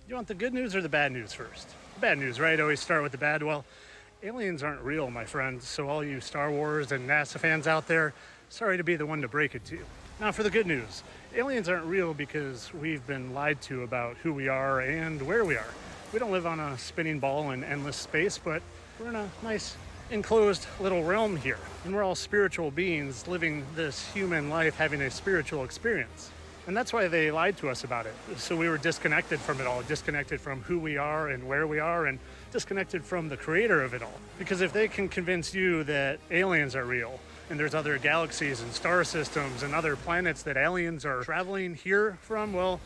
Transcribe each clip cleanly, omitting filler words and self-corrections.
You want the good news or the bad news first? The bad news, right? Always start with the bad. Well, aliens aren't real, my friends. So all you Star Wars and NASA fans out there, sorry to be the one to break it to you. Now for the good news. Aliens aren't real because we've been lied to about who we are and where we are. We don't live on a spinning ball in endless space, but we're in a nice enclosed little realm here. And we're all spiritual beings living this human life, having a spiritual experience. And that's why they lied to us about it. So we were disconnected from it all, disconnected from who we are and where we are, and disconnected from the creator of it all. Because if they can convince you that aliens are real, and there's other galaxies and star systems and other planets that aliens are traveling here from, well,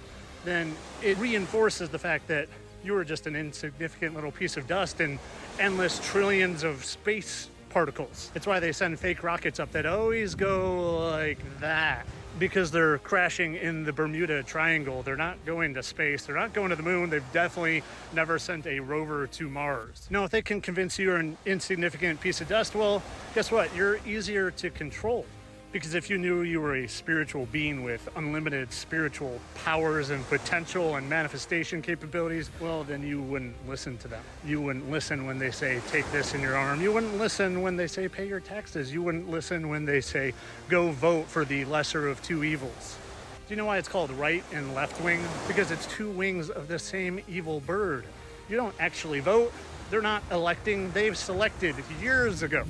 then it reinforces the fact that you were just an insignificant little piece of dust in endless trillions of space particles. It's why they send fake rockets up that always go like that. Because they're crashing in the Bermuda Triangle. They're not going to space. They're not going to the moon. They've definitely never sent a rover to Mars. Now, if they can convince you you're an insignificant piece of dust, well, guess what? You're easier to control. Because if you knew you were a spiritual being with unlimited spiritual powers and potential and manifestation capabilities, well, then you wouldn't listen to them. You wouldn't listen when they say, take this in your arm. You wouldn't listen when they say, pay your taxes. You wouldn't listen when they say, go vote for the lesser of two evils. Do you know why it's called right and left wing? Because it's two wings of the same evil bird. You don't actually vote. They're not electing. They've selected years ago.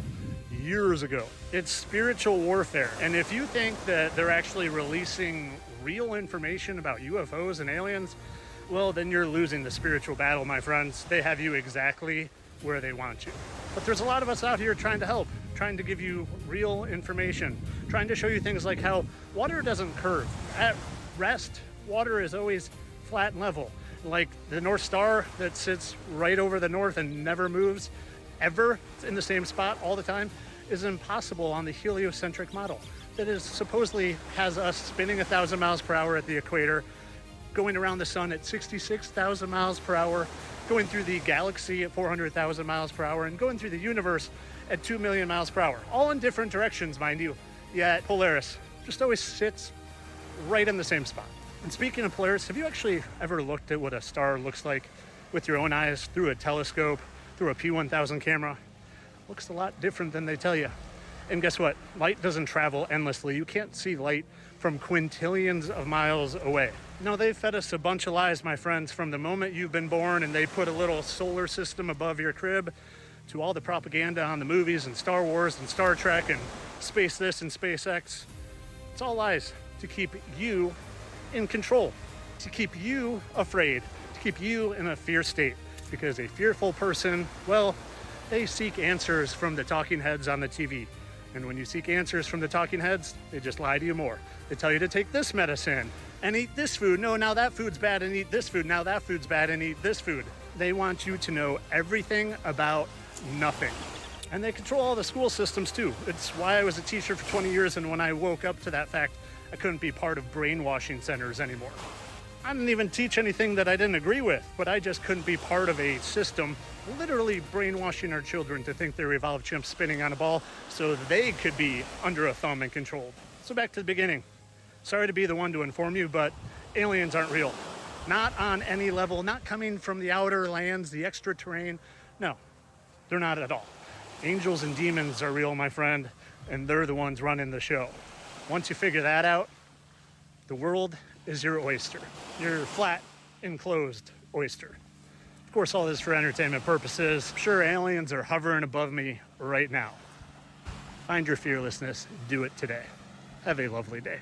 It's spiritual warfare. And if you think that they're actually releasing real information about UFOs and aliens, well, then you're losing the spiritual battle, my friends. They have you exactly where they want you. But there's a lot of us out here trying to help, trying to give you real information, trying to show you things like how water doesn't curve. At rest, water is always flat and level. Like the North Star that sits right over the north and never moves, ever in the same spot all the time, is impossible on the heliocentric model that is supposedly has us spinning 1,000 miles per hour at the equator, going around the sun at 66,000 miles per hour, going through the galaxy at 400,000 miles per hour, and going through the universe at 2 million miles per hour, all in different directions, mind you. Yet Polaris just always sits right in the same spot. And speaking of Polaris, have you actually ever looked at what a star looks like with your own eyes through a telescope, through a P1000 camera? Looks a lot different than they tell you. And guess what? Light doesn't travel endlessly. You can't see light from quintillions of miles away. No, they've fed us a bunch of lies, my friends, from the moment you've been born and they put a little solar system above your crib to all the propaganda on the movies and Star Wars and Star Trek and Space this and SpaceX. It's all lies to keep you in control, to keep you afraid, to keep you in a fear state. Because a fearful person, well, they seek answers from the talking heads on the TV. And when you seek answers from the talking heads, they just lie to you more. They tell you to take this medicine and eat this food. No, now that food's bad, and eat this food. Now that food's bad, and eat this food. They want you to know everything about nothing. And they control all the school systems too. It's why I was a teacher for 20 years, and when I woke up to that fact, I couldn't be part of brainwashing centers anymore. I didn't even teach anything that I didn't agree with, but I just couldn't be part of a system literally brainwashing our children to think they're evolved chimps spinning on a ball so they could be under a thumb and controlled. So back to the beginning. Sorry to be the one to inform you, but aliens aren't real. Not on any level, not coming from the outer lands, the extra terrain. No, they're not at all. Angels and demons are real, my friend, and they're the ones running the show. Once you figure that out, the world is your oyster. Your flat, enclosed oyster. Of course, all this for entertainment purposes. I'm sure aliens are hovering above me right now. Find your fearlessness. Do it today. Have a lovely day.